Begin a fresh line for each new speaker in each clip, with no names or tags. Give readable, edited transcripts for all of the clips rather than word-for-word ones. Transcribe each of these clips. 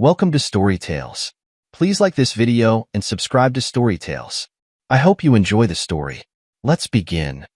Welcome to Story Tales. Please like this video and subscribe to Story Tales. I hope you enjoy the story. Let's begin.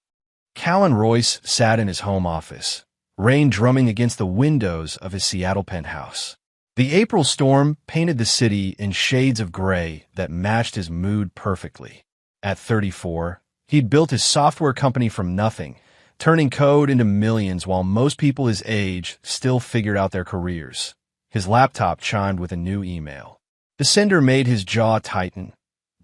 Callan Royce sat in his home office, rain drumming against the windows of his Seattle penthouse. The April storm painted the city in shades of gray that matched his mood perfectly. At 34, he'd built his software company from nothing, turning code into millions while most people his age still figured out their careers. His laptop chimed with a new email. The sender made his jaw tighten.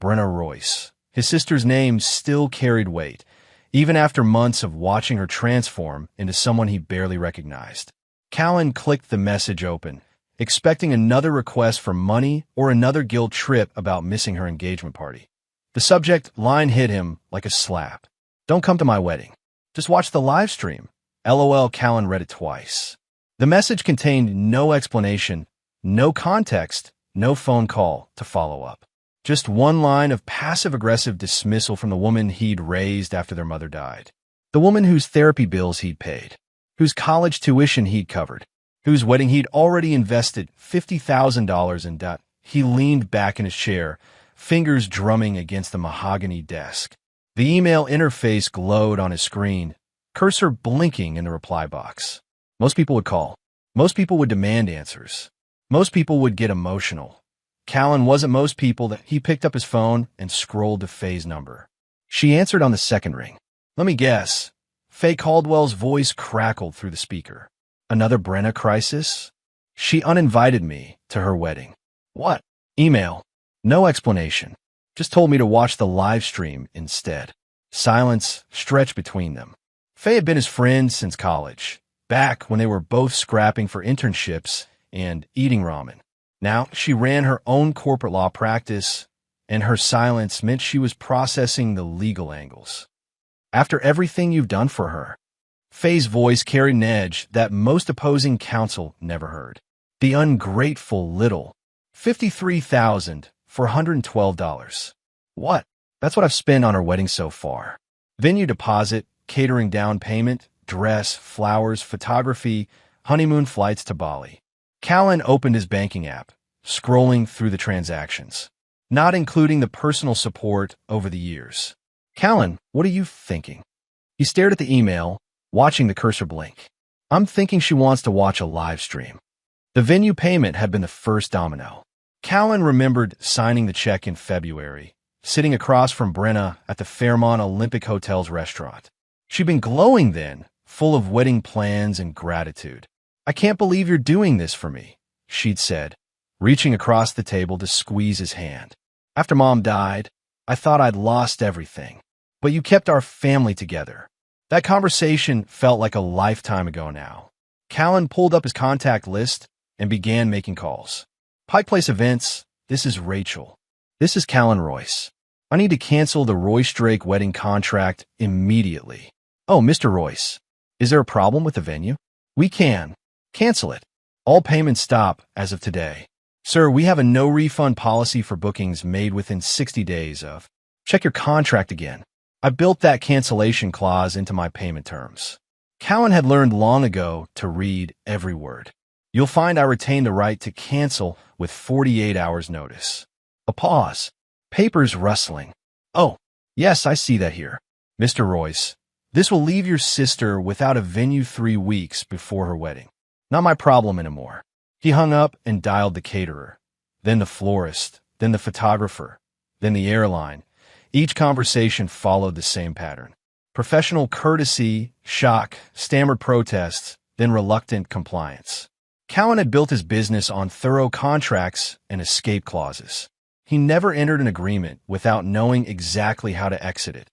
Brenna Royce. His sister's name still carried weight, even after months of watching her transform into someone he barely recognized. Callan clicked the message open, expecting another request for money or another guilt trip about missing her engagement party. The subject line hit him like a slap. Don't come to my wedding. Just watch the live stream. LOL. Callan read it twice. The message contained no explanation, no context, no phone call to follow up. Just one line of passive-aggressive dismissal from the woman he'd raised after their mother died. The woman whose therapy bills he'd paid, whose college tuition he'd covered, whose wedding he'd already invested $50,000 in debt. He leaned back in his chair, fingers drumming against the mahogany desk. The email interface glowed on his screen, cursor blinking in the reply box. Most people would call. Most people would demand answers. Most people would get emotional. Callan wasn't most people. That he picked up his phone and scrolled to Faye's number. She answered on the second ring. Let me guess. Faye Caldwell's voice crackled through the speaker. Another Brenna crisis? She uninvited me to her wedding. What? Email. No explanation. Just told me to watch the live stream instead. Silence stretched between them. Faye had been his friend since college, back when they were both scrapping for internships and eating ramen. Now she ran her own corporate law practice, and her silence meant she was processing the legal angles. After everything you've done for her, Faye's voice carried an edge that most opposing counsel never heard. The ungrateful little. $53,412. What? That's what I've spent on her wedding so far. Venue deposit, catering down payment, dress, flowers, photography, honeymoon flights to Bali. Callan opened his banking app, scrolling through the transactions, not including the personal support over the years. Callan, what are you thinking? He stared at the email, watching the cursor blink. I'm thinking she wants to watch a live stream. The venue payment had been the first domino. Callan remembered signing the check in February, sitting across from Brenna at the Fairmont Olympic Hotel's restaurant. She'd been glowing then, full of wedding plans and gratitude. I can't believe you're doing this for me, she'd said, reaching across the table to squeeze his hand. After Mom died, I thought I'd lost everything, but you kept our family together. That conversation felt like a lifetime ago now. Callan pulled up his contact list and began making calls. Pike Place Events, this is Rachel. This is Callan Royce. I need to cancel the Royce-Drake wedding contract immediately. Oh, Mr. Royce, is there a problem with the venue? We can cancel it. All payments stop as of today. Sir, we have a no-refund policy for bookings made within 60 days of. Check your contract again. I built that cancellation clause into my payment terms. Callan had learned long ago to read every word. You'll find I retain the right to cancel with 48 hours notice. A pause. Papers rustling. Oh, yes, I see that here. Mr. Royce, this will leave your sister without a venue 3 weeks before her wedding. Not my problem anymore. He hung up and dialed the caterer, then the florist, then the photographer, then the airline. Each conversation followed the same pattern. Professional courtesy, shock, stammered protests, then reluctant compliance. Callan had built his business on thorough contracts and escape clauses. He never entered an agreement without knowing exactly how to exit it.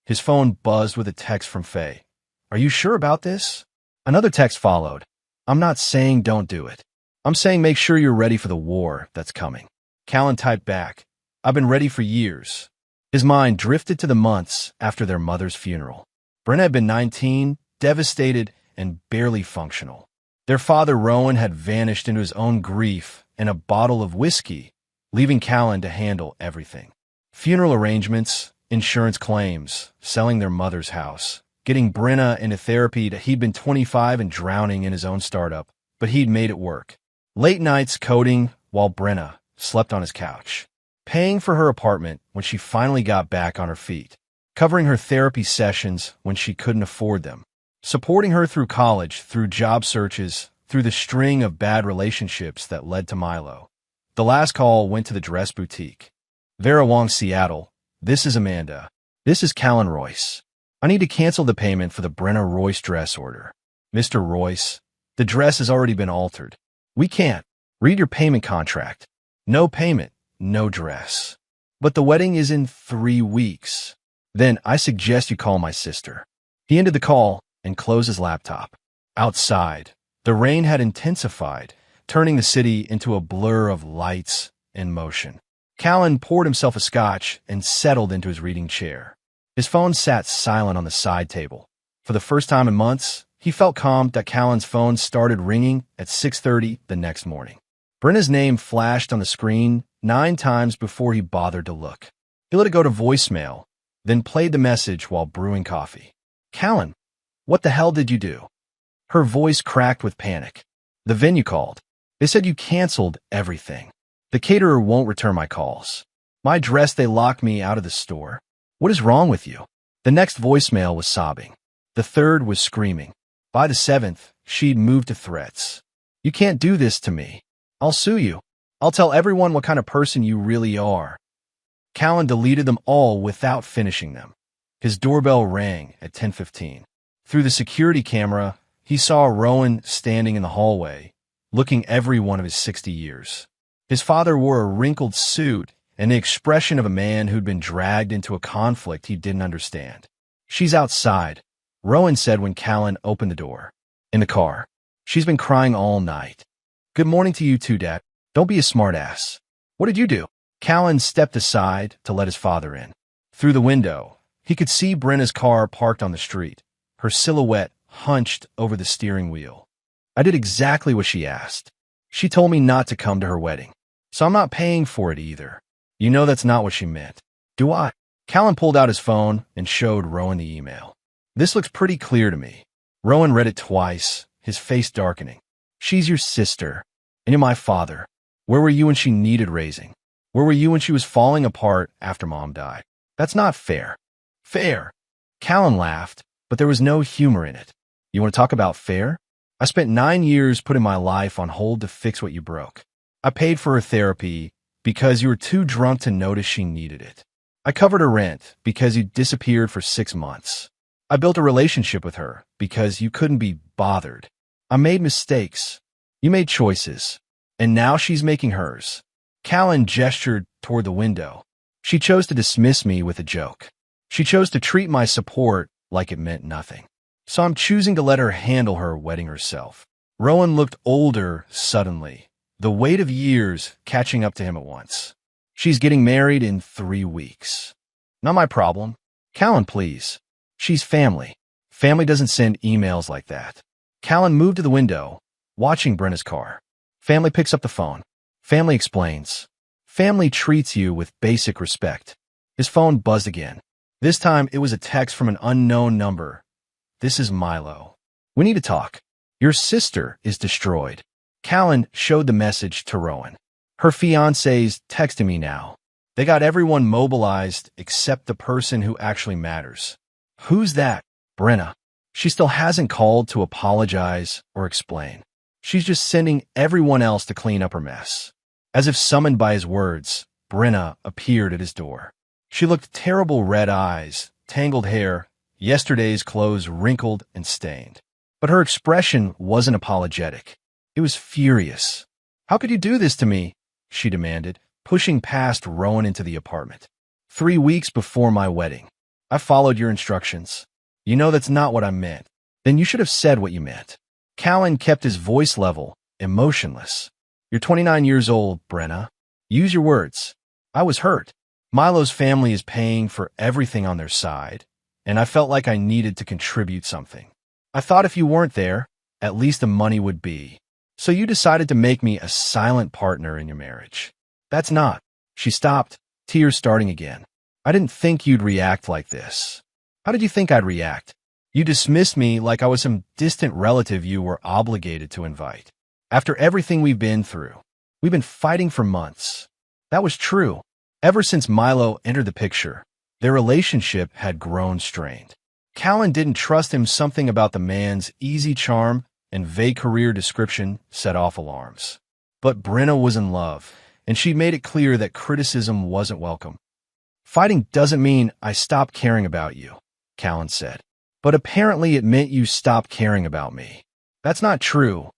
His phone buzzed with a text from Faye. Are you sure about this? Another text followed. I'm not saying don't do it. I'm saying make sure you're ready for the war that's coming. Callan typed back. I've been ready for years. His mind drifted to the months after their mother's funeral. Brenna had been 19, devastated, and barely functional. Their father, Rowan, had vanished into his own grief and a bottle of whiskey, leaving Callan to handle everything. Funeral arrangements, insurance claims, selling their mother's house, getting Brenna into therapy. He'd been 25 and drowning in his own startup, but he'd made it work. Late nights coding, while Brenna slept on his couch, paying for her apartment when she finally got back on her feet, covering her therapy sessions when she couldn't afford them, supporting her through college, through job searches, through the string of bad relationships that led to Milo. The last call went to the dress boutique. Vera Wong, Seattle. This is Amanda. This is Callan Royce. I need to cancel the payment for the Brenna Royce dress order. Mr. Royce, the dress has already been altered. We can't. Read your payment contract. No payment, no dress. But the wedding is in 3 weeks. Then I suggest you call my sister. He ended the call and closed his laptop. Outside, the rain had intensified, turning the city into a blur of lights and motion. Callan poured himself a scotch and settled into his reading chair. His phone sat silent on the side table. For the first time in months, he felt calm that Callan's phone started ringing at 6:30 the next morning. Brenna's name flashed on the screen 9 times before he bothered to look. He let it go to voicemail, then played the message while brewing coffee. Callan, what the hell did you do? Her voice cracked with panic. The venue called. They said you canceled everything. The caterer won't return my calls. My dress, they locked me out of the store. What is wrong with you? The next voicemail was sobbing. The third was screaming. By the 7th, she'd moved to threats. You can't do this to me. I'll sue you. I'll tell everyone what kind of person you really are. Callan deleted them all without finishing them. His doorbell rang at 10:15. Through the security camera, he saw Rowan standing in the hallway, looking every one of his 60 years. His father wore a wrinkled suit and the expression of a man who'd been dragged into a conflict he didn't understand. She's outside, Rowan said when Callan opened the door. In the car. She's been crying all night. Good morning to you too, Dad. Don't be a smartass. What did you do? Callan stepped aside to let his father in. Through the window, he could see Brenna's car parked on the street, her silhouette hunched over the steering wheel. I did exactly what she asked. She told me not to come to her wedding, so I'm not paying for it either. You know that's not what she meant. Do I? Callan pulled out his phone and showed Rowan the email. This looks pretty clear to me. Rowan read it twice, his face darkening. She's your sister, and you're my father. Where were you when she needed raising? Where were you when she was falling apart after Mom died? That's not fair. Fair. Callan laughed, but there was no humor in it. You want to talk about fair? I spent 9 years putting my life on hold to fix what you broke. I paid for her therapy because you were too drunk to notice she needed it. I covered her rent because you disappeared for 6 months. I built a relationship with her because you couldn't be bothered. I made mistakes. You made choices. And now she's making hers. Callan gestured toward the window. She chose to dismiss me with a joke. She chose to treat my support like it meant nothing. So I'm choosing to let her handle her wedding herself. Rowan looked older suddenly, the weight of years catching up to him at once. She's getting married in 3 weeks. Not my problem. Callan, please. She's family. Family doesn't send emails like that. Callan moved to the window, watching Brenna's car. Family picks up the phone. Family explains. Family treats you with basic respect. His phone buzzed again. This time it was a text from an unknown number. This is Milo. We need to talk. Your sister is destroyed. Callan showed the message to Rowan. Her fiancé's texting me now. They got everyone mobilized except the person who actually matters. Who's that? Brenna. She still hasn't called to apologize or explain. She's just sending everyone else to clean up her mess. As if summoned by his words, Brenna appeared at his door. She looked terrible, red eyes, tangled hair, yesterday's clothes wrinkled and stained. But her expression wasn't apologetic. It was furious. How could you do this to me? She demanded, pushing past Rowan into the apartment. 3 weeks before my wedding. I followed your instructions. You know that's not what I meant. Then you should have said what you meant. Callan kept his voice level, emotionless. You're 29 years old, Brenna. Use your words. I was hurt. Milo's family is paying for everything on their side, and I felt like I needed to contribute something. I thought if you weren't there, at least the money would be. So you decided to make me a silent partner in your marriage. That's not. She stopped, tears starting again. I didn't think you'd react like this. How did you think I'd react? You dismissed me like I was some distant relative you were obligated to invite. After everything we've been through. We've been fighting for months. That was true. Ever since Milo entered the picture, their relationship had grown strained. Callan didn't trust him. Something about the man's easy charm and vague career description set off alarms. But Brenna was in love, and she made it clear that criticism wasn't welcome. Fighting doesn't mean I stopped caring about you, Callan said. But apparently it meant you stopped caring about me. That's not true.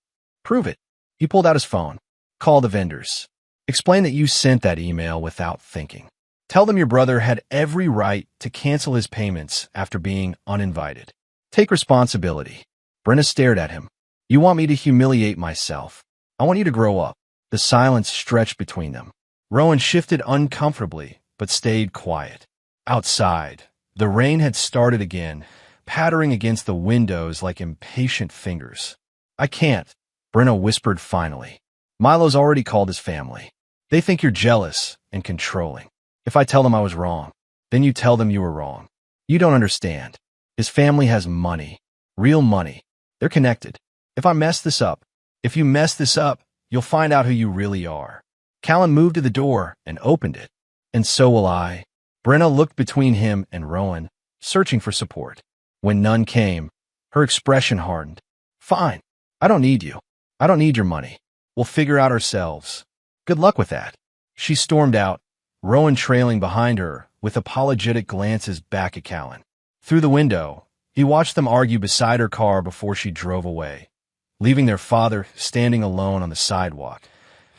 Prove it. He pulled out his phone. Call the vendors. Explain that you sent that email without thinking. Tell them your brother had every right to cancel his payments after being uninvited. Take responsibility. Brenna stared at him. You want me to humiliate myself. I want you to grow up. The silence stretched between them. Rowan shifted uncomfortably, but stayed quiet. Outside, the rain had started again, pattering against the windows like impatient fingers. I can't, Brenna whispered finally. Milo's already called his family. They think you're jealous and controlling. If I tell them I was wrong, then you tell them you were wrong. You don't understand. His family has money. Real money. They're connected. If you mess this up, you'll find out who you really are. Callan moved to the door and opened it. And so will I. Brenna looked between him and Rowan, searching for support. When none came, her expression hardened. Fine. I don't need you. I don't need your money. We'll figure out ourselves. Good luck with that. She stormed out, Rowan trailing behind her, with apologetic glances back at Callan. Through the window, he watched them argue beside her car before she drove away, leaving their father standing alone on the sidewalk.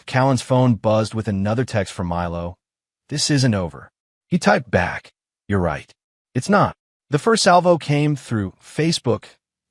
Callan's phone buzzed with another text from Milo. This isn't over. He typed back, You're right. It's not. The first salvo came through Facebook.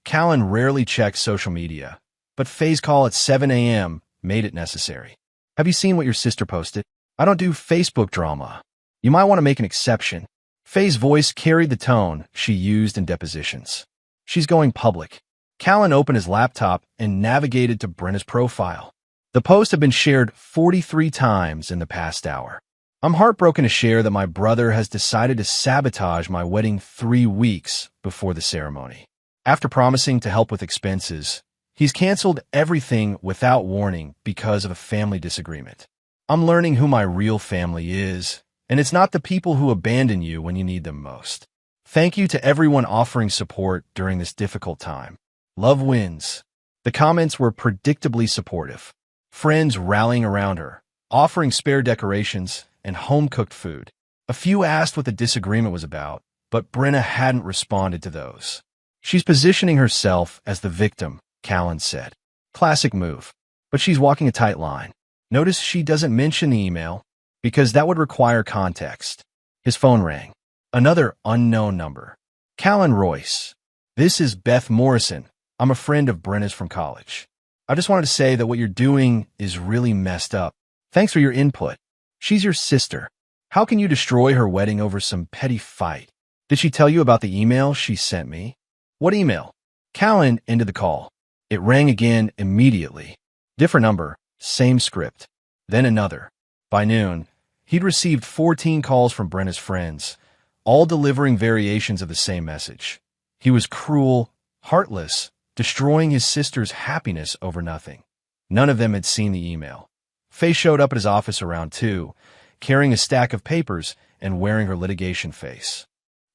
Callan rarely checked social media, but Faye's call at 7 a.m. made it necessary. Have you seen what your sister posted? I don't do Facebook drama. You might want to make an exception. Faye's voice carried the tone she used in depositions. She's going public. Callan opened his laptop and navigated to Brenna's profile. The post had been shared 43 times in the past hour. I'm heartbroken to share that my brother has decided to sabotage my wedding 3 weeks before the ceremony. After promising to help with expenses, he's canceled everything without warning because of a family disagreement. I'm learning who my real family is, and it's not the people who abandon you when you need them most. Thank you to everyone offering support during this difficult time. Love wins. The comments were predictably supportive. Friends rallying around her, offering spare decorations and home-cooked food. A few asked what the disagreement was about, but Brenna hadn't responded to those. She's positioning herself as the victim, Callan said. Classic move. But she's walking a tight line. Notice she doesn't mention the email, because that would require context. His phone rang. Another unknown number. Callan Royce. This is Beth Morrison. I'm a friend of Brenna's from college. I just wanted to say that what you're doing is really messed up. Thanks for your input. She's your sister. How can you destroy her wedding over some petty fight? Did she tell you about the email she sent me? What email? Callan ended the call. It rang again immediately. Different number, same script. Then another. By noon, he'd received 14 calls from Brenna's friends, all delivering variations of the same message. He was cruel, heartless, destroying his sister's happiness over nothing. None of them had seen the email. Faye showed up at his office around 2, carrying a stack of papers and wearing her litigation face.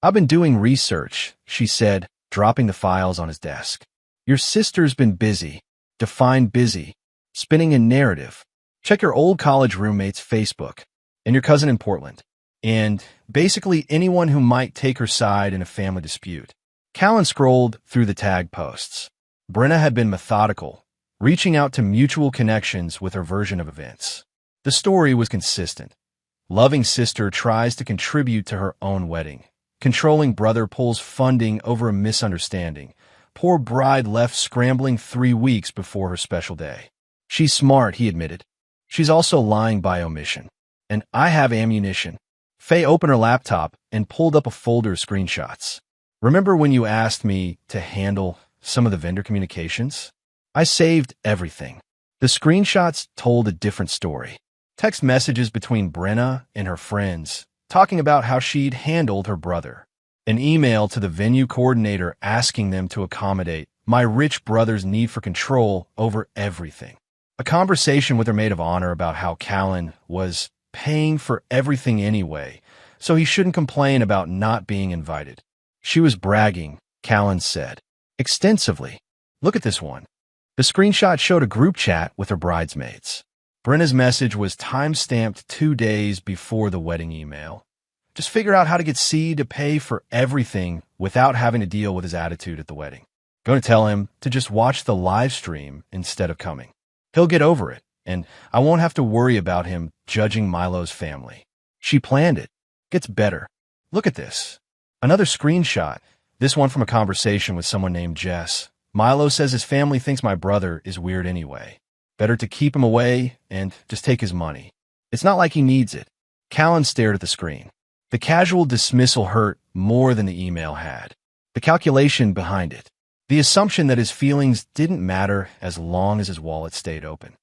I've been doing research, she said, dropping the files on his desk. Your sister's been busy. Define busy. Spinning a narrative. Check your old college roommate's Facebook, and your cousin in Portland, and basically anyone who might take her side in a family dispute. Callan scrolled through the tag posts. Brenna had been methodical, reaching out to mutual connections with her version of events. The story was consistent. Loving sister tries to contribute to her own wedding. Controlling brother pulls funding over a misunderstanding. Poor bride left scrambling 3 weeks before her special day. She's smart, he admitted. She's also lying by omission. And I have ammunition. Faye opened her laptop and pulled up a folder of screenshots. Remember when you asked me to handle some of the vendor communications? I saved everything. The screenshots told a different story. Text messages between Brenna and her friends, talking about how she'd handled her brother. An email to the venue coordinator asking them to accommodate my rich brother's need for control over everything. A conversation with her maid of honor about how Callan was paying for everything anyway, so he shouldn't complain about not being invited. She was bragging, Callan said, extensively. Look at this one. The screenshot showed a group chat with her bridesmaids. Brenna's message was time-stamped 2 days before the wedding email. Just figure out how to get C to pay for everything without having to deal with his attitude at the wedding. Going to tell him to just watch the live stream instead of coming. He'll get over it, and I won't have to worry about him judging Milo's family. She planned it. Gets better. Look at this. Another screenshot, this one from a conversation with someone named Jess. Milo says his family thinks my brother is weird anyway. Better to keep him away and just take his money. It's not like he needs it. Callan stared at the screen. The casual dismissal hurt more than the email had. The calculation behind it. The assumption that his feelings didn't matter as long as his wallet stayed open.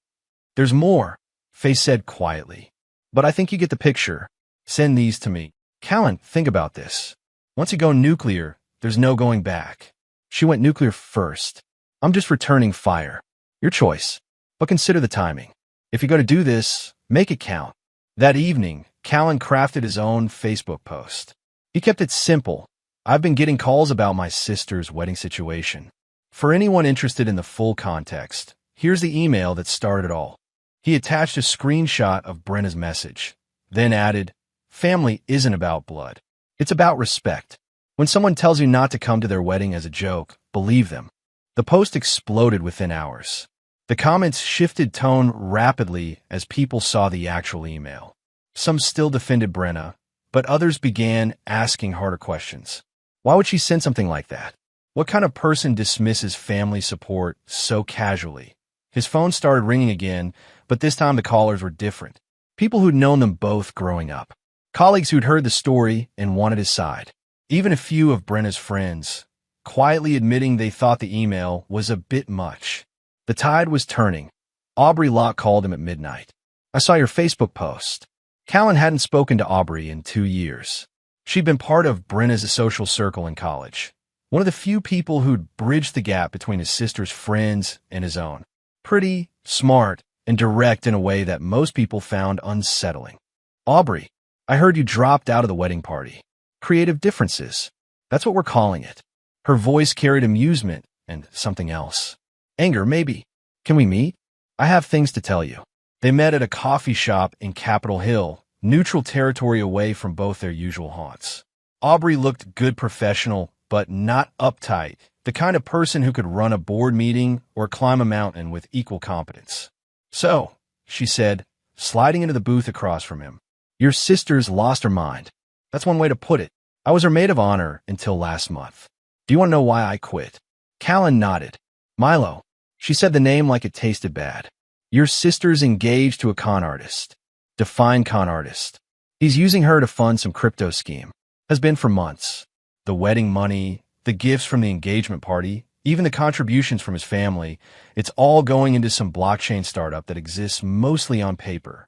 There's more, Faye said quietly. But I think you get the picture. Send these to me. Callan, think about this. Once you go nuclear, there's no going back. She went nuclear first. I'm just returning fire. Your choice. But consider the timing. If you're going to do this, make it count. That evening, Callan crafted his own Facebook post. He kept it simple. I've been getting calls about my sister's wedding situation. For anyone interested in the full context, here's the email that started it all. He attached a screenshot of Brenna's message, then added, family isn't about blood. It's about respect. When someone tells you not to come to their wedding as a joke, believe them. The post exploded within hours. The comments shifted tone rapidly as people saw the actual email. Some still defended Brenna, but others began asking harder questions. Why would she send something like that? What kind of person dismisses family support so casually? His phone started ringing again, but this time the callers were different. People who'd known them both growing up. Colleagues who'd heard the story and wanted his side. Even a few of Brenna's friends, quietly admitting they thought the email was a bit much. The tide was turning. Aubrey Locke called him at midnight. I saw your Facebook post. Callan hadn't spoken to Aubrey in 2 years. She'd been part of Brenna's social circle in college. One of the few people who'd bridged the gap between his sister's friends and his own. Pretty, smart, and direct in a way that most people found unsettling. Aubrey, I heard you dropped out of the wedding party. Creative differences. That's what we're calling it. Her voice carried amusement and something else. Anger, maybe. Can we meet? I have things to tell you. They met at a coffee shop in Capitol Hill, neutral territory away from both their usual haunts. Aubrey looked good professional, but not uptight, the kind of person who could run a board meeting or climb a mountain with equal competence. So, she said, sliding into the booth across from him, your sister's lost her mind. That's one way to put it. I was her maid of honor until last month. Do you want to know why I quit? Callan nodded. Milo. She said the name like it tasted bad. Your sister's engaged to a con artist. Define con artist. He's using her to fund some crypto scheme. Has been for months. The wedding money, the gifts from the engagement party, even the contributions from his family, it's all going into some blockchain startup that exists mostly on paper.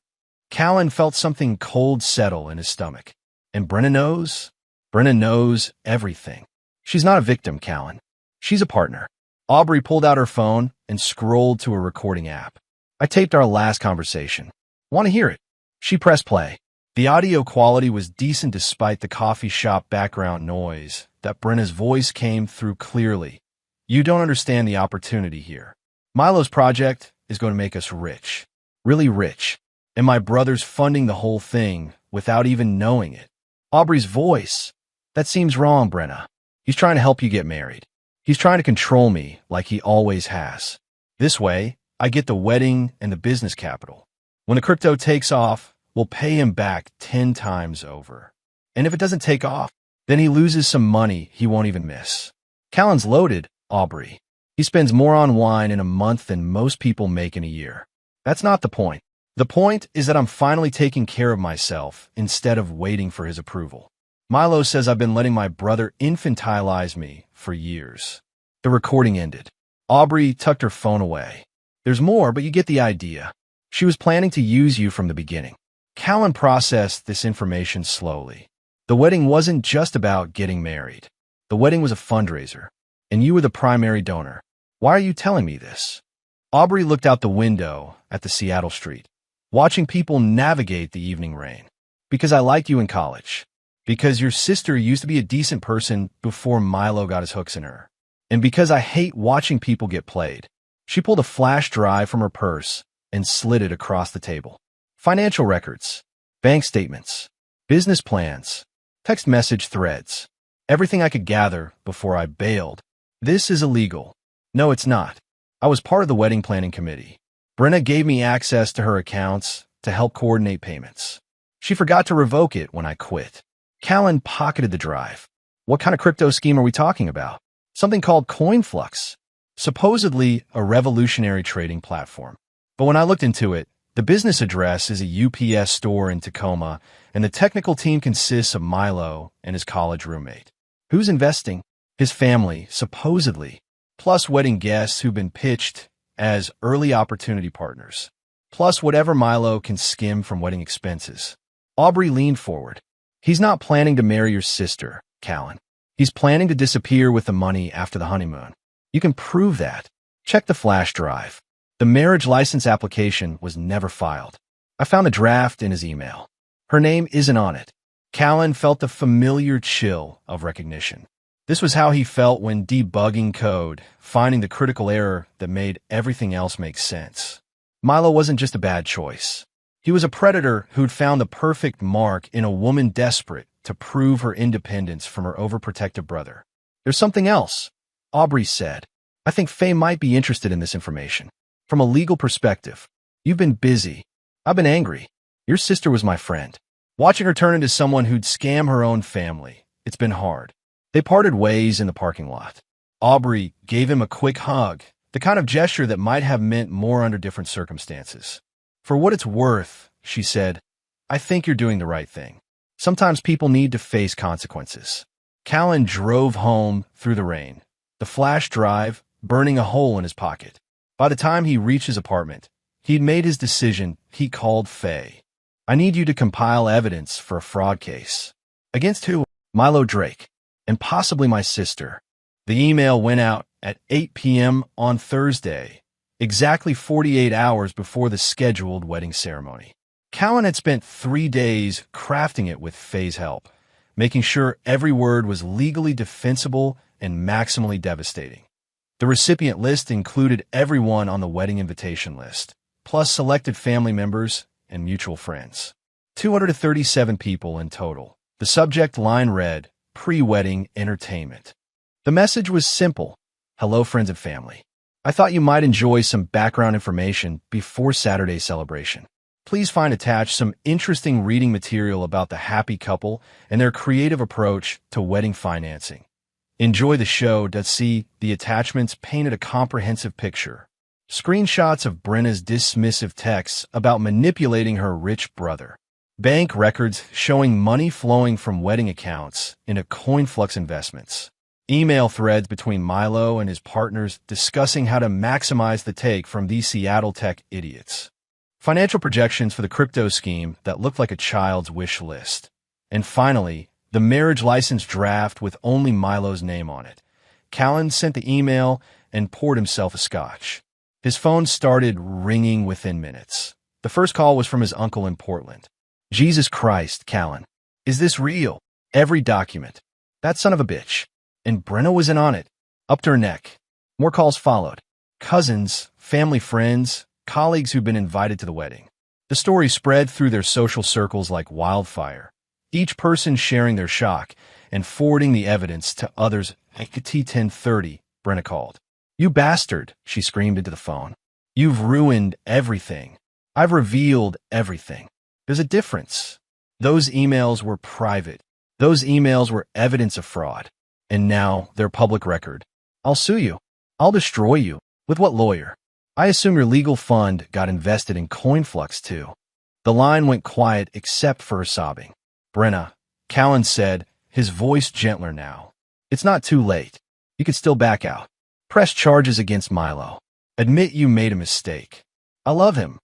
Callan felt something cold settle in his stomach. And Brenna knows? Brenna knows everything. She's not a victim, Callan. She's a partner. Aubrey pulled out her phone and scrolled to a recording app. I taped our last conversation. Want to hear it? She pressed play. The audio quality was decent despite the coffee shop background noise, that Brenna's voice came through clearly. You don't understand the opportunity here. Milo's project is going to make us rich. Really rich. And my brother's funding the whole thing without even knowing it. Aubrey's voice. That seems wrong, Brenna. He's trying to help you get married. He's trying to control me like he always has. This way, I get the wedding and the business capital. When the crypto takes off, we'll pay him back 10 times over. And if it doesn't take off, then he loses some money he won't even miss. Callan's loaded, Aubrey. He spends more on wine in a month than most people make in a year. That's not the point. The point is that I'm finally taking care of myself instead of waiting for his approval. Milo says I've been letting my brother infantilize me for years. The recording ended. Aubrey tucked her phone away. There's more, but you get the idea. She was planning to use you from the beginning. Callan processed this information slowly. The wedding wasn't just about getting married. The wedding was a fundraiser, and you were the primary donor. Why are you telling me this? Aubrey looked out the window at the Seattle street, watching people navigate the evening rain. Because I liked you in college. Because your sister used to be a decent person before Milo got his hooks in her. And because I hate watching people get played. She pulled a flash drive from her purse and slid it across the table. Financial records, bank statements, business plans, text message threads. Everything I could gather before I bailed. This is illegal. No, it's not. I was part of the wedding planning committee. Brenna gave me access to her accounts to help coordinate payments. She forgot to revoke it when I quit. Callan pocketed the drive. What kind of crypto scheme are we talking about? Something called CoinFlux. Supposedly a revolutionary trading platform. But when I looked into it, the business address is a UPS store in Tacoma, and the technical team consists of Milo and his college roommate. Who's investing? His family, supposedly, plus wedding guests who've been pitched as early opportunity partners, plus whatever Milo can skim from wedding expenses. Aubrey leaned forward. He's not planning to marry your sister, Callan. He's planning to disappear with the money after the honeymoon. You can prove that. Check the flash drive. The marriage license application was never filed. I found a draft in his email. Her name isn't on it. Callan felt a familiar chill of recognition. This was how he felt when debugging code, finding the critical error that made everything else make sense. Milo wasn't just a bad choice. He was a predator who'd found the perfect mark in a woman desperate to prove her independence from her overprotective brother. There's something else, Aubrey said. I think Faye might be interested in this information. From a legal perspective, you've been busy. I've been angry. Your sister was my friend. Watching her turn into someone who'd scam her own family, it's been hard. They parted ways in the parking lot. Aubrey gave him a quick hug, the kind of gesture that might have meant more under different circumstances. For what it's worth, she said, I think you're doing the right thing. Sometimes people need to face consequences. Callan drove home through the rain, the flash drive burning a hole in his pocket. By the time he reached his apartment, he'd made his decision. He called Faye. I need you to compile evidence for a fraud case. Against who? Milo Drake, and possibly my sister. The email went out at 8 p.m. on Thursday, exactly 48 hours before the scheduled wedding ceremony. Callan had spent 3 days crafting it with Faye's help, making sure every word was legally defensible and maximally devastating. The recipient list included everyone on the wedding invitation list, plus selected family members and mutual friends. 237 people in total. The subject line read, Pre-wedding entertainment. The message was simple. Hello, friends and family. I thought you might enjoy some background information before Saturday's celebration. Please find attached some interesting reading material about the happy couple and their creative approach to wedding financing. Enjoy the show. See, the attachments painted a comprehensive picture. Screenshots of Brenna's dismissive texts about manipulating her rich brother. Bank records showing money flowing from wedding accounts into CoinFlux investments. Email threads between Milo and his partners discussing how to maximize the take from these Seattle tech idiots. Financial projections for the crypto scheme that looked like a child's wish list. And finally, the marriage license draft with only Milo's name on it. Callan sent the email and poured himself a scotch. His phone started ringing within minutes. The first call was from his uncle in Portland. Jesus Christ, Callan. Is this real? Every document. That son of a bitch. And Brenna was in on it. Up to her neck. More calls followed. Cousins, family friends, colleagues who'd been invited to the wedding. The story spread through their social circles like wildfire, each person sharing their shock and forwarding the evidence to others. At T10:30, Brenna called. You bastard, she screamed into the phone. You've ruined everything. I've revealed everything. There's a difference. Those emails were private. Those emails were evidence of fraud. And now they're public record. I'll sue you. I'll destroy you. With what lawyer? I assume your legal fund got invested in CoinFlux too. The line went quiet except for her sobbing. Brenna, Callan said, his voice gentler now. It's not too late. You could still back out. Press charges against Milo. Admit you made a mistake. I love him.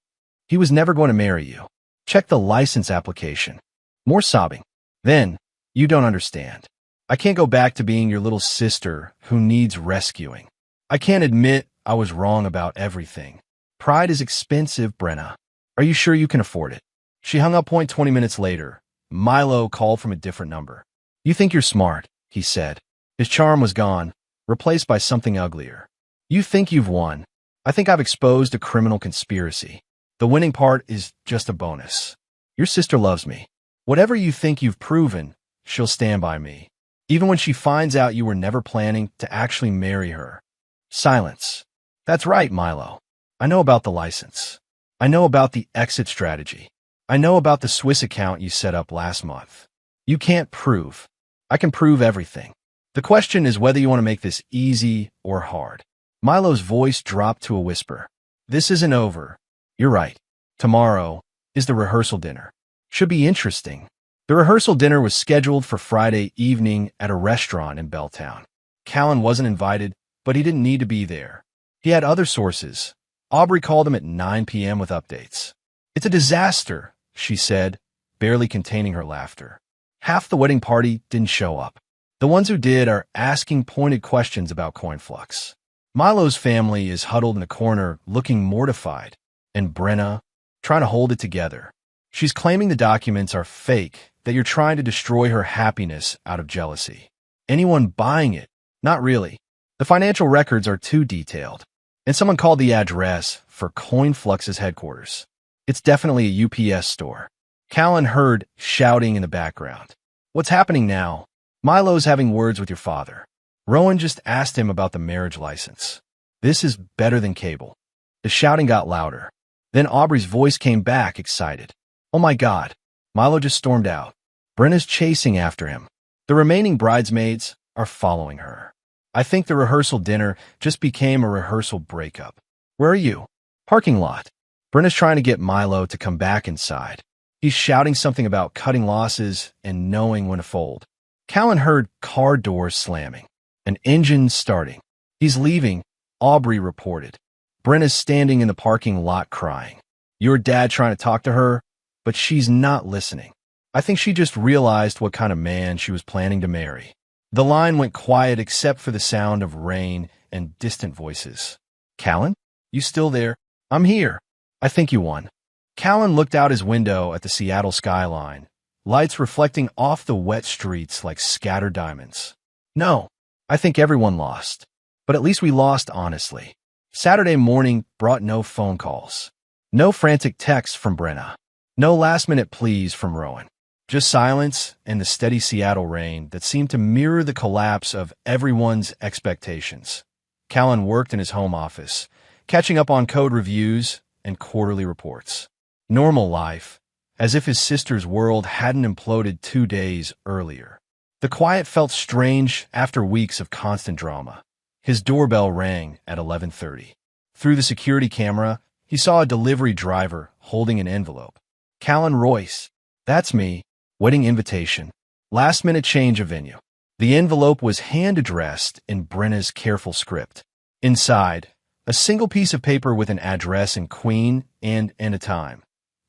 He was never going to marry you. Check the license application. More sobbing. Then, you don't understand. I can't go back to being your little sister who needs rescuing. I can't admit I was wrong about everything. Pride is expensive, Brenna. Are you sure you can afford it? She hung up. 20 minutes later, Milo called from a different number. You think you're smart, he said. His charm was gone, replaced by something uglier. You think you've won. I think I've exposed a criminal conspiracy. The winning part is just a bonus. Your sister loves me. Whatever you think you've proven, she'll stand by me. Even when she finds out you were never planning to actually marry her. Silence. That's right, Milo. I know about the license. I know about the exit strategy. I know about the Swiss account you set up last month. You can't prove. I can prove everything. The question is whether you want to make this easy or hard. Milo's voice dropped to a whisper. This isn't over. You're right. Tomorrow is the rehearsal dinner. Should be interesting. The rehearsal dinner was scheduled for Friday evening at a restaurant in Belltown. Callan wasn't invited, but he didn't need to be there. He had other sources. Aubrey called him at 9 p.m. with updates. It's a disaster, she said, barely containing her laughter. Half the wedding party didn't show up. The ones who did are asking pointed questions about coin flux. Milo's family is huddled in a corner, looking mortified, and Brenna, trying to hold it together. She's claiming the documents are fake, that you're trying to destroy her happiness out of jealousy. Anyone buying it? Not really. The financial records are too detailed. And someone called the address for CoinFlux's headquarters. It's definitely a UPS store. Callan heard shouting in the background. What's happening now? Milo's having words with your father. Rowan just asked him about the marriage license. This is better than cable. The shouting got louder. Then Aubrey's voice came back, excited. Oh my God. Milo just stormed out. Brenna's chasing after him. The remaining bridesmaids are following her. I think the rehearsal dinner just became a rehearsal breakup. Where are you? Parking lot. Brenna's trying to get Milo to come back inside. He's shouting something about cutting losses and knowing when to fold. Callan heard car doors slamming. An engine starting. He's leaving, Aubrey reported. Brenna's standing in the parking lot crying. Your dad trying to talk to her, but she's not listening. I think she just realized what kind of man she was planning to marry. The line went quiet except for the sound of rain and distant voices. Callan? You still there? I'm here. I think you won. Callan looked out his window at the Seattle skyline, lights reflecting off the wet streets like scattered diamonds. No, I think everyone lost. But at least we lost honestly. Saturday morning brought no phone calls. No frantic texts from Brenna. No last-minute pleas from Rowan. Just silence and the steady Seattle rain that seemed to mirror the collapse of everyone's expectations. Callan worked in his home office, catching up on code reviews and quarterly reports. Normal life, as if his sister's world hadn't imploded 2 days earlier. The quiet felt strange after weeks of constant drama. His doorbell rang at 11:30. Through the security camera, he saw a delivery driver holding an envelope. Callan Royce. That's me. Wedding invitation. Last-minute change of venue. The envelope was hand-addressed in Brenna's careful script. Inside, a single piece of paper with an address in Queen and a time.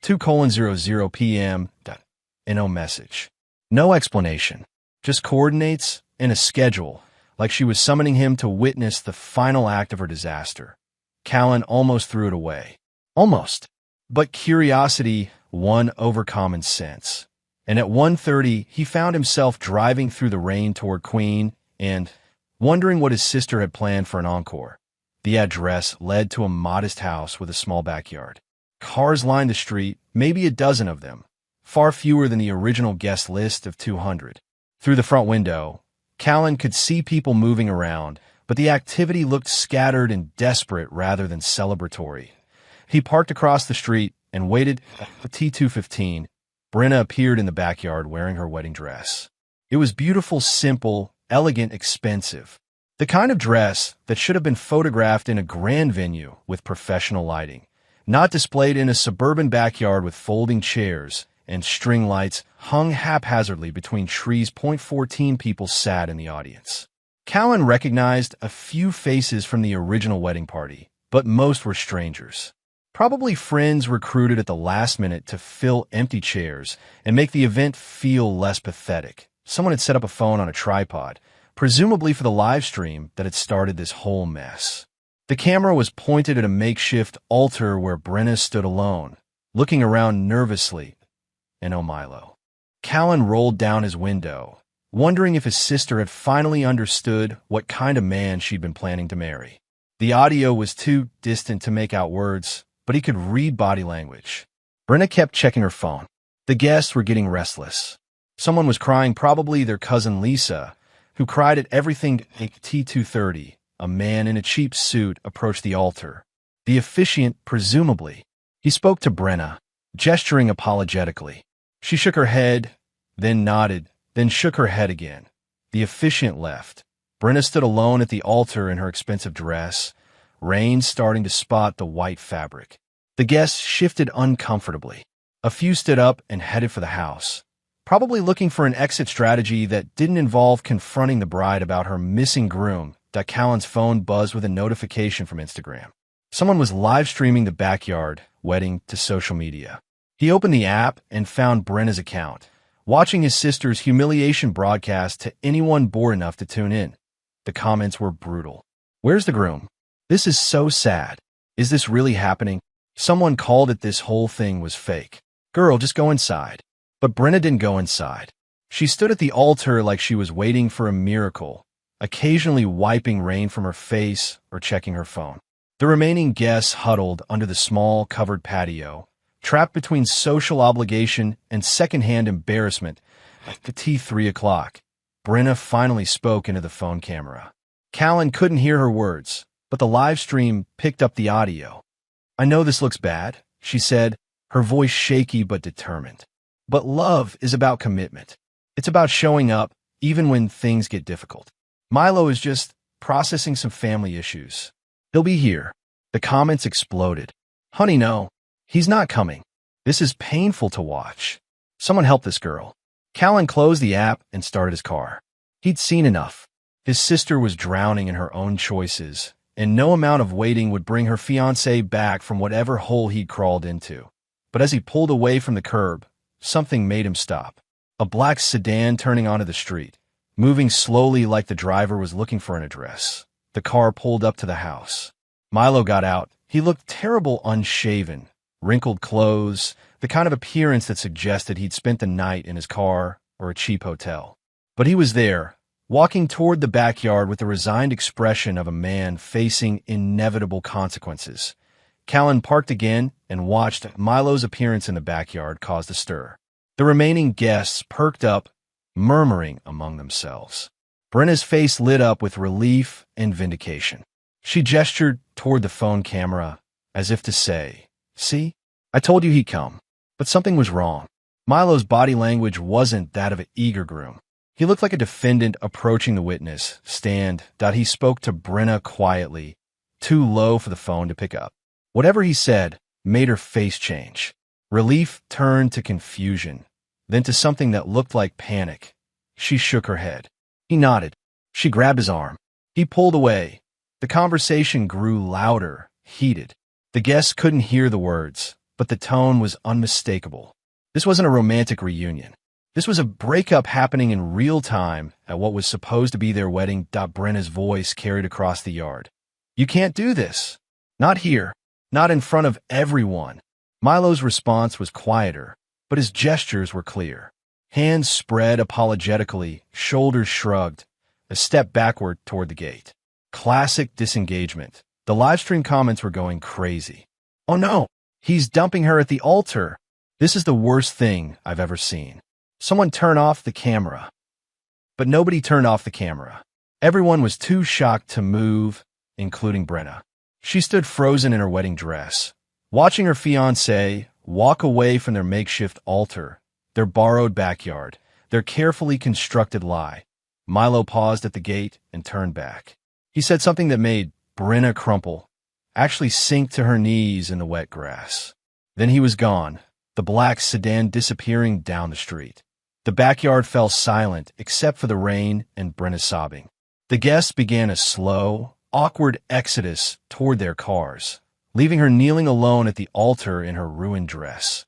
2:00 p.m. No message. No explanation. Just coordinates and a schedule, like she was summoning him to witness the final act of her disaster. Callan almost threw it away. Almost. But curiosity won over common sense. And at 1:30, he found himself driving through the rain toward Queen and wondering what his sister had planned for an encore. The address led to a modest house with a small backyard. Cars lined the street, maybe a dozen of them, far fewer than the original guest list of 200. Through the front window, Callan could see people moving around, but the activity looked scattered and desperate rather than celebratory. He parked across the street and waited for T2:15. Brenna appeared in the backyard wearing her wedding dress. It was beautiful, simple, elegant, expensive. The kind of dress that should have been photographed in a grand venue with professional lighting, not displayed in a suburban backyard with folding chairs and string lights hung haphazardly between trees. 14 people sat in the audience. Callan recognized a few faces from the original wedding party, but most were strangers. Probably friends recruited at the last minute to fill empty chairs and make the event feel less pathetic. Someone had set up a phone on a tripod, presumably for the live stream that had started this whole mess. The camera was pointed at a makeshift altar where Brenna stood alone, looking around nervously, and oh Milo. Callan rolled down his window, wondering if his sister had finally understood what kind of man she'd been planning to marry. The audio was too distant to make out words, but he could read body language. Brenna kept checking her phone. The guests were getting restless. Someone was crying, probably their cousin Lisa, who cried at everything. At T2:30, a man in a cheap suit approached the altar. The officiant, presumably. He spoke to Brenna, gesturing apologetically. She shook her head, then nodded, then shook her head again. The officiant left. Brenna stood alone at the altar in her expensive dress, rain starting to spot the white fabric. The guests shifted uncomfortably. A few stood up and headed for the house, probably looking for an exit strategy that didn't involve confronting the bride about her missing groom. Callan's phone buzzed with a notification from Instagram. Someone was live streaming the backyard wedding to social media. He opened the app and found Brenna's account, watching his sister's humiliation broadcast to anyone bored enough to tune in. The comments were brutal. Where's the groom? This is so sad. Is this really happening? Someone called it this whole thing was fake. Girl, just go inside. But Brenna didn't go inside. She stood at the altar like she was waiting for a miracle, occasionally wiping rain from her face or checking her phone. The remaining guests huddled under the small covered patio, trapped between social obligation and secondhand embarrassment. At T3 o'clock, Brenna finally spoke into the phone camera. Callan couldn't hear her words, but the live stream picked up the audio. I know this looks bad, she said, her voice shaky but determined. But love is about commitment. It's about showing up, even when things get difficult. Milo is just processing some family issues. He'll be here. The comments exploded. Honey, no. He's not coming. This is painful to watch. Someone help this girl. Callan closed the app and started his car. He'd seen enough. His sister was drowning in her own choices, and no amount of waiting would bring her fiancé back from whatever hole he'd crawled into. But as he pulled away from the curb, something made him stop. A black sedan turning onto the street, moving slowly like the driver was looking for an address. The car pulled up to the house. Milo got out. He looked terrible, unshaven, wrinkled clothes, the kind of appearance that suggested he'd spent the night in his car or a cheap hotel. But he was there, walking toward the backyard with the resigned expression of a man facing inevitable consequences. Callan parked again and watched. Milo's appearance in the backyard caused a stir. The remaining guests perked up, murmuring among themselves. Brenna's face lit up with relief and vindication. She gestured toward the phone camera, as if to say, "See? I told you he'd come." But something was wrong. Milo's body language wasn't that of an eager groom. He looked like a defendant approaching the witness stand. He spoke to Brenna quietly, too low for the phone to pick up. Whatever he said made her face change. Relief turned to confusion, then to something that looked like panic. She shook her head. He nodded. She grabbed his arm. He pulled away. The conversation grew louder, heated. The guests couldn't hear the words, but the tone was unmistakable. This wasn't a romantic reunion. This was a breakup happening in real time at what was supposed to be their wedding. Brenna's voice carried across the yard. You can't do this. Not here. Not in front of everyone. Milo's response was quieter, but his gestures were clear. Hands spread apologetically, shoulders shrugged, a step backward toward the gate. Classic disengagement. The livestream comments were going crazy. Oh no, he's dumping her at the altar. This is the worst thing I've ever seen. Someone turn off the camera. But nobody turned off the camera. Everyone was too shocked to move, including Brenna. She stood frozen in her wedding dress, watching her fiancé walk away from their makeshift altar, their borrowed backyard, their carefully constructed lie. Milo paused at the gate and turned back. He said something that made Brenna crumple, actually sink to her knees in the wet grass. Then he was gone, the black sedan disappearing down the street. The backyard fell silent except for the rain and Brenna's sobbing. The guests began a slow, awkward exodus toward their cars, leaving her kneeling alone at the altar in her ruined dress.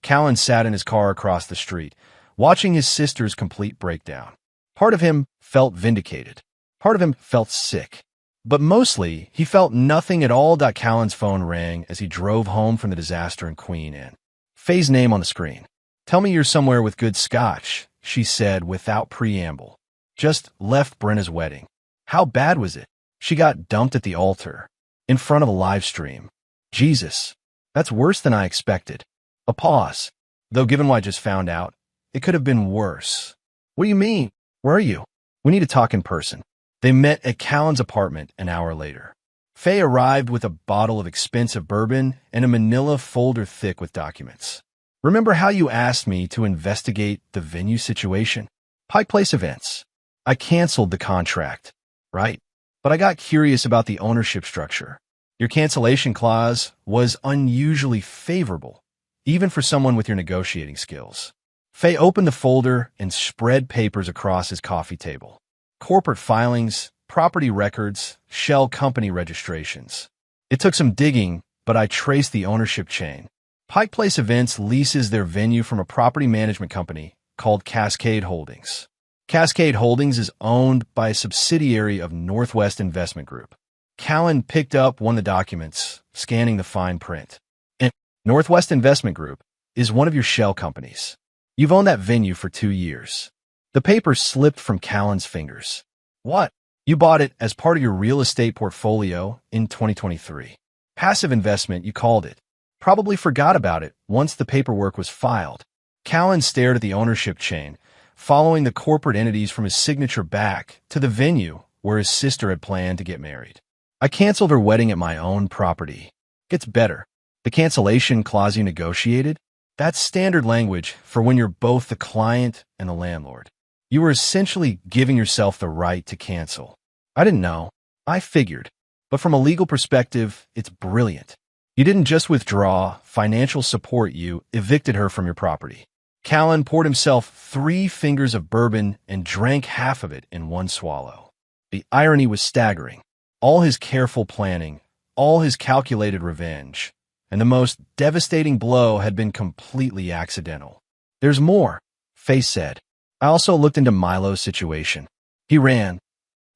Callan sat in his car across the street, watching his sister's complete breakdown. Part of him felt vindicated. Part of him felt sick. But mostly, he felt nothing at all. Callan's phone rang as he drove home from the disaster in Queen Anne. Faye's name on the screen. "Tell me you're somewhere with good scotch," she said without preamble. "Just left Brenna's wedding." "How bad was it?" "She got dumped at the altar, in front of a live stream." "Jesus, that's worse than I expected." A pause. "Though given what I just found out, it could have been worse." "What do you mean? Where are you?" "We need to talk in person." They met at Callan's apartment an hour later. Faye arrived with a bottle of expensive bourbon and a manila folder thick with documents. "Remember how you asked me to investigate the venue situation? Pike Place Events. I canceled the contract, right? But I got curious about the ownership structure. Your cancellation clause was unusually favorable, even for someone with your negotiating skills." Faye opened the folder and spread papers across his coffee table. Corporate filings, property records, shell company registrations. It took some digging, but I traced the ownership chain. Pike Place Events leases their venue from a property management company called Cascade Holdings. Cascade Holdings is owned by a subsidiary of Northwest Investment Group. Callan picked up one of the documents, scanning the fine print. And Northwest Investment Group is one of your shell companies. You've owned that venue for 2 years. The paper slipped from Callan's fingers. "What? You bought it as part of your real estate portfolio in 2023. Passive investment, you called it. Probably forgot about it once the paperwork was filed." Callan stared at the ownership chain, following the corporate entities from his signature back to the venue where his sister had planned to get married. "I canceled her wedding at my own property." Gets better. "The cancellation clause you negotiated? That's standard language for when you're both the client and the landlord. You were essentially giving yourself the right to cancel." "I didn't know. I figured. But from a legal perspective, it's brilliant. You didn't just withdraw financial support, you evicted her from your property." Callan poured himself 3 fingers of bourbon and drank half of it in one swallow. The irony was staggering. All his careful planning, all his calculated revenge, and the most devastating blow had been completely accidental. "There's more," Faye said. "I also looked into Milo's situation. He ran.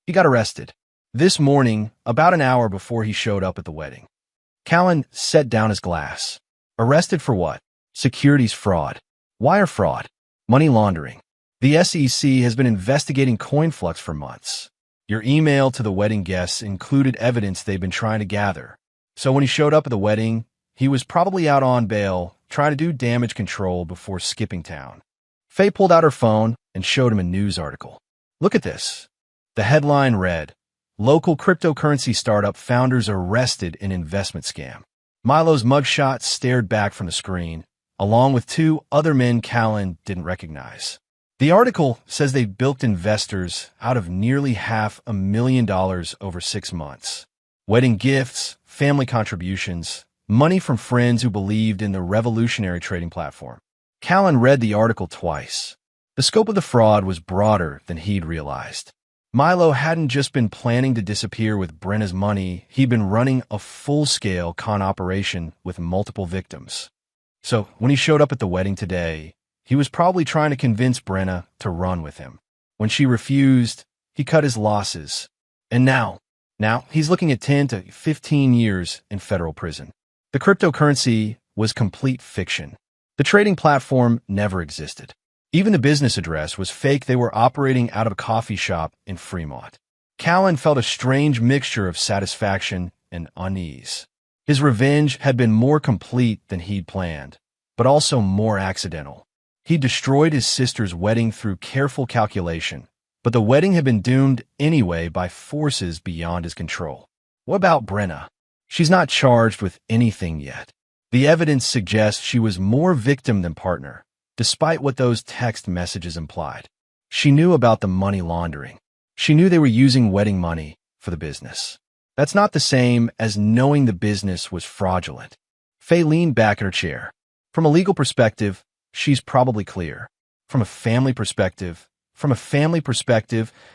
He got arrested. This morning, about an hour before he showed up at the wedding." Callan set down his glass. "Arrested for what?" "Securities fraud. Wire fraud. Money laundering. The SEC has been investigating coin flux for months. Your email to the wedding guests included evidence they've been trying to gather. So when he showed up at the wedding, he was probably out on bail, trying to do damage control before skipping town." Faye pulled out her phone and showed him a news article. "Look at this." The headline read, "Local cryptocurrency startup founders arrested in investment scam." Milo's mugshot stared back from the screen, along with 2 other men Callan didn't recognize. The article says they bilked investors out of nearly $500,000 over 6 months. Wedding gifts, family contributions, money from friends who believed in the revolutionary trading platform. Callan read the article twice. The scope of the fraud was broader than he'd realized. Milo hadn't just been planning to disappear with Brenna's money, he'd been running a full-scale con operation with multiple victims. So when he showed up at the wedding today, he was probably trying to convince Brenna to run with him. When she refused, he cut his losses. And now he's looking at 10 to 15 years in federal prison. The cryptocurrency was complete fiction. The trading platform never existed. Even the business address was fake. They were operating out of a coffee shop in Fremont. Callan felt a strange mixture of satisfaction and unease. His revenge had been more complete than he'd planned, but also more accidental. He destroyed his sister's wedding through careful calculation, but the wedding had been doomed anyway by forces beyond his control. What about Brenna? She's not charged with anything yet. The evidence suggests she was more victim than partner, despite what those text messages implied. She knew about the money laundering. She knew they were using wedding money for the business. That's not the same as knowing the business was fraudulent. Faye leaned back in her chair. From a legal perspective, she's probably clear. From a family perspective,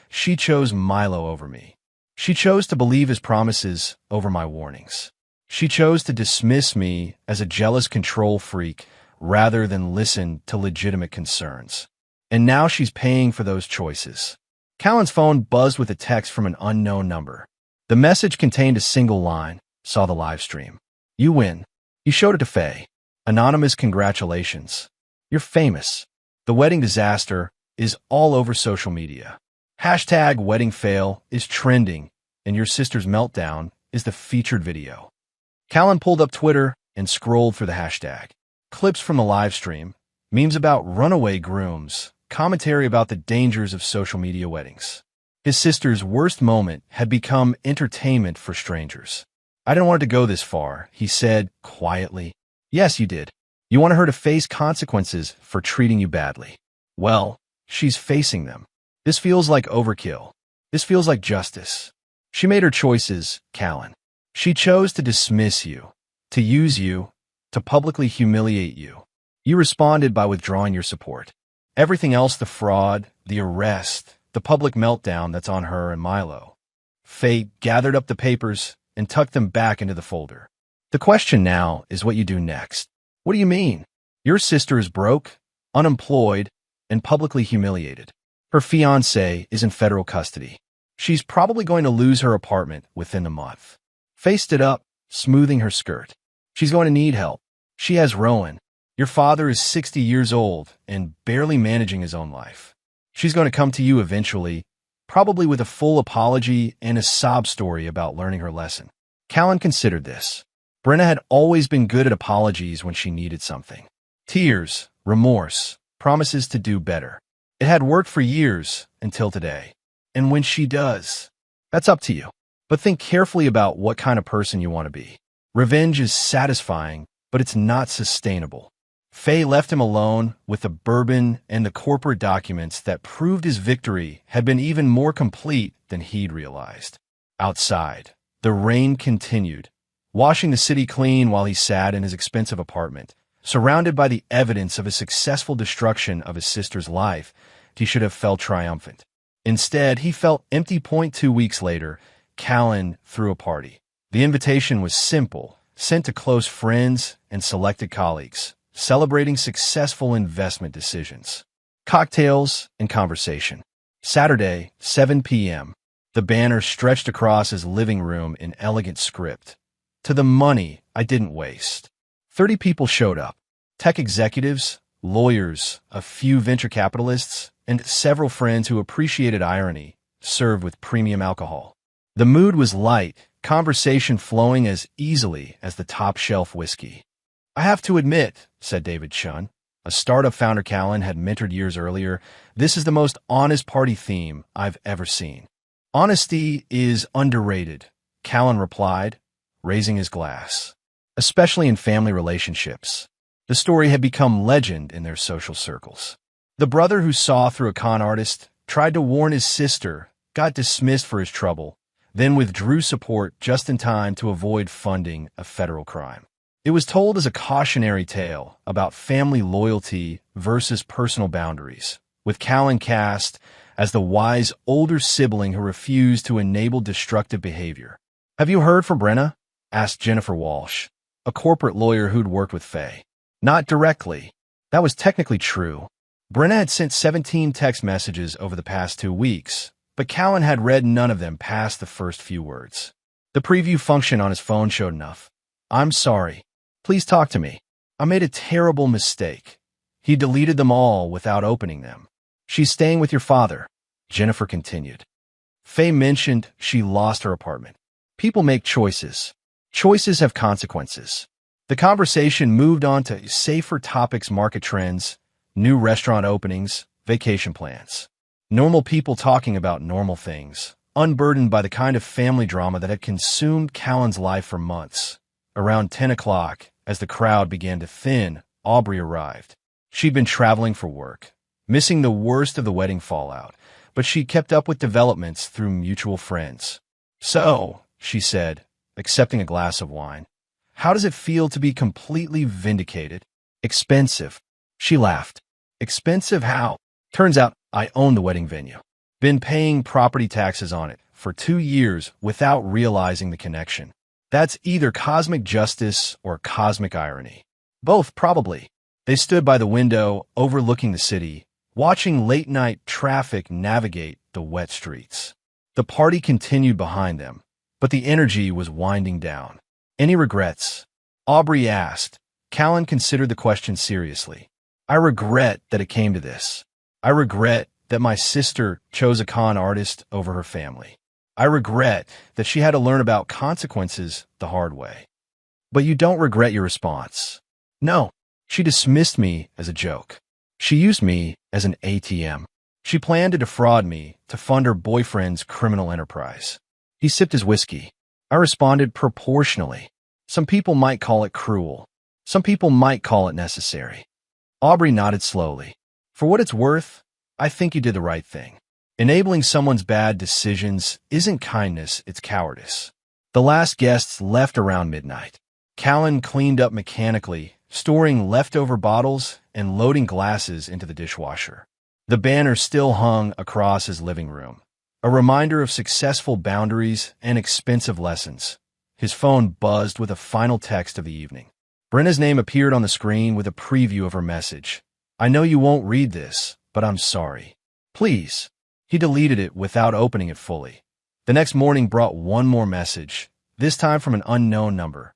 she chose Milo over me. She chose to believe his promises over my warnings. She chose to dismiss me as a jealous control freak rather than listen to legitimate concerns. And now she's paying for those choices. Callan's phone buzzed with a text from an unknown number. The message contained a single line: saw the live stream. You win. You showed it to Faye. Anonymous congratulations. You're famous. The wedding disaster is all over social media. Hashtag wedding fail is trending, and your sister's meltdown is the featured video. Callan pulled up Twitter and scrolled through the hashtag. Clips from the live stream, memes about runaway grooms, commentary about the dangers of social media weddings. His sister's worst moment had become entertainment for strangers. I didn't want it to go this far, he said quietly. Yes, you did. You wanted her to face consequences for treating you badly. Well, she's facing them. This feels like overkill. This feels like justice. She made her choices, Callan. She chose to dismiss you, to use you, to publicly humiliate you. You responded by withdrawing your support. Everything else, the fraud, the arrest, the public meltdown that's on her and Milo. Faye gathered up the papers and tucked them back into the folder. The question now is what you do next. What do you mean? Your sister is broke, unemployed, and publicly humiliated. Her fiancé is in federal custody. She's probably going to lose her apartment within a month. Faye stood up, smoothing her skirt. She's going to need help. She has Rowan. Your father is 60 years old and barely managing his own life. She's going to come to you eventually, probably with a full apology and a sob story about learning her lesson. Callan considered this. Brenna had always been good at apologies when she needed something. Tears, remorse, promises to do better. It had worked for years until today. And when she does, that's up to you. But think carefully about what kind of person you want to be. Revenge is satisfying, but it's not sustainable. Faye left him alone with the bourbon and the corporate documents that proved his victory had been even more complete than he'd realized. Outside, the rain continued, washing the city clean while he sat in his expensive apartment. Surrounded by the evidence of a successful destruction of his sister's life, he should have felt triumphant. Instead, he felt empty. 2 weeks later, Callan threw a party. The invitation was simple, sent to close friends and selected colleagues, celebrating successful investment decisions. Cocktails and conversation. Saturday, 7 p.m. The banner stretched across his living room in elegant script. To the money I didn't waste. 30 people showed up. Tech executives, lawyers, a few venture capitalists, and several friends who appreciated irony, served with premium alcohol. The mood was light, conversation flowing as easily as the top-shelf whiskey. I have to admit, said David Chun, a startup founder Callan had mentored years earlier, this is the most honest party theme I've ever seen. Honesty is underrated, Callan replied, raising his glass. Especially in family relationships. The story had become legend in their social circles. The brother who saw through a con artist, tried to warn his sister, got dismissed for his trouble, then withdrew support just in time to avoid funding a federal crime. It was told as a cautionary tale about family loyalty versus personal boundaries, with Callan cast as the wise older sibling who refused to enable destructive behavior. Have you heard from Brenna? Asked Jennifer Walsh, a corporate lawyer who'd worked with Faye. Not directly. That was technically true. Brenna had sent 17 text messages over the past 2 weeks, but Callan had read none of them past the first few words. The preview function on his phone showed enough. I'm sorry. Please talk to me. I made a terrible mistake. He deleted them all without opening them. She's staying with your father, Jennifer continued. Faye mentioned she lost her apartment. People make choices. Choices have consequences. The conversation moved on to safer topics, market trends, new restaurant openings, vacation plans. Normal people talking about normal things, unburdened by the kind of family drama that had consumed Callan's life for months. Around 10 o'clock, as the crowd began to thin, Aubrey arrived. She'd been traveling for work, missing the worst of the wedding fallout, but she kept up with developments through mutual friends. So, she said, accepting a glass of wine, how does it feel to be completely vindicated? Expensive. She laughed. Expensive how? Turns out I own the wedding venue. Been paying property taxes on it for 2 years without realizing the connection. That's either cosmic justice or cosmic irony. Both, probably. They stood by the window overlooking the city, watching late-night traffic navigate the wet streets. The party continued behind them, but the energy was winding down. Any regrets? Aubrey asked. Callan considered the question seriously. I regret that it came to this. I regret that my sister chose a con artist over her family. I regret that she had to learn about consequences the hard way. But you don't regret your response. No, she dismissed me as a joke. She used me as an ATM. She planned to defraud me to fund her boyfriend's criminal enterprise. He sipped his whiskey. I responded proportionally. Some people might call it cruel. Some people might call it necessary. Aubrey nodded slowly. For what it's worth, I think you did the right thing. Enabling someone's bad decisions isn't kindness, it's cowardice. The last guests left around midnight. Callan cleaned up mechanically, storing leftover bottles and loading glasses into the dishwasher. The banner still hung across his living room, a reminder of successful boundaries and expensive lessons. His phone buzzed with a final text of the evening. Brenna's name appeared on the screen with a preview of her message. I know you won't read this, but I'm sorry. Please. He deleted it without opening it fully. The next morning brought one more message, this time from an unknown number.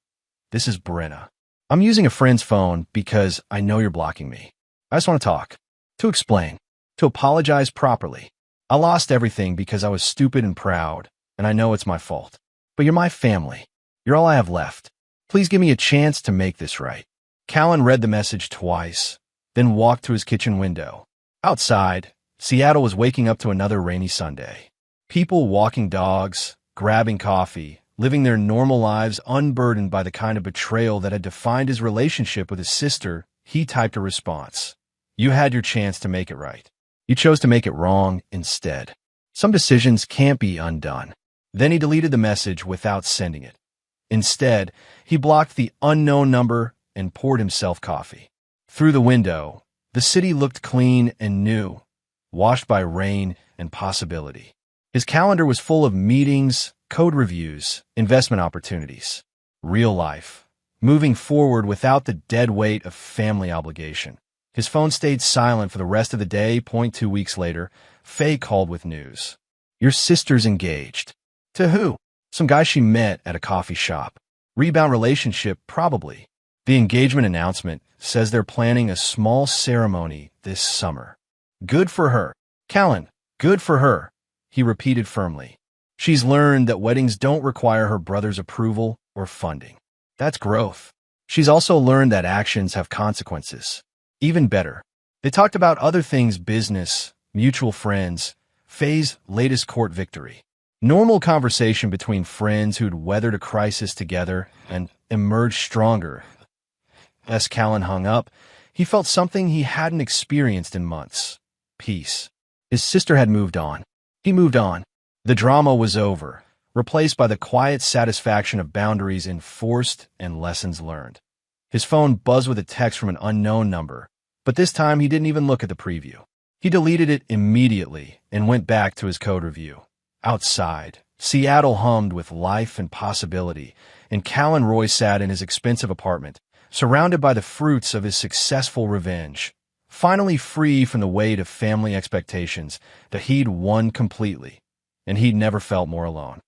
This is Brenna. I'm using a friend's phone because I know you're blocking me. I just want to talk. To explain. To apologize properly. I lost everything because I was stupid and proud, and I know it's my fault. But you're my family. You're all I have left. Please give me a chance to make this right. Callan read the message twice, then walked to his kitchen window. Outside, Seattle was waking up to another rainy Sunday. People walking dogs, grabbing coffee, living their normal lives unburdened by the kind of betrayal that had defined his relationship with his sister. He typed a response. You had your chance to make it right. You chose to make it wrong instead. Some decisions can't be undone. Then he deleted the message without sending it. Instead, he blocked the unknown number and poured himself coffee. Through the window, the city looked clean and new, washed by rain and possibility. His calendar was full of meetings, code reviews, investment opportunities. Real life, moving forward without the dead weight of family obligation. His phone stayed silent for the rest of the day. 2 weeks later, Faye called with news. Your sister's engaged. To who? Some guy she met at a coffee shop. Rebound relationship, probably. The engagement announcement says they're planning a small ceremony this summer. Good for her. Callan, good for her, he repeated firmly. She's learned that weddings don't require her brother's approval or funding. That's growth. She's also learned that actions have consequences. Even better, they talked about other things: business, mutual friends, Faye's latest court victory. Normal conversation between friends who'd weathered a crisis together and emerged stronger. As Callan hung up, he felt something he hadn't experienced in months. Peace. His sister had moved on. He moved on. The drama was over, replaced by the quiet satisfaction of boundaries enforced and lessons learned. His phone buzzed with a text from an unknown number, but this time he didn't even look at the preview. He deleted it immediately and went back to his code review. Outside, Seattle hummed with life and possibility, and Callan Roy sat in his expensive apartment, surrounded by the fruits of his successful revenge, finally free from the weight of family expectations that he'd won completely, and he'd never felt more alone.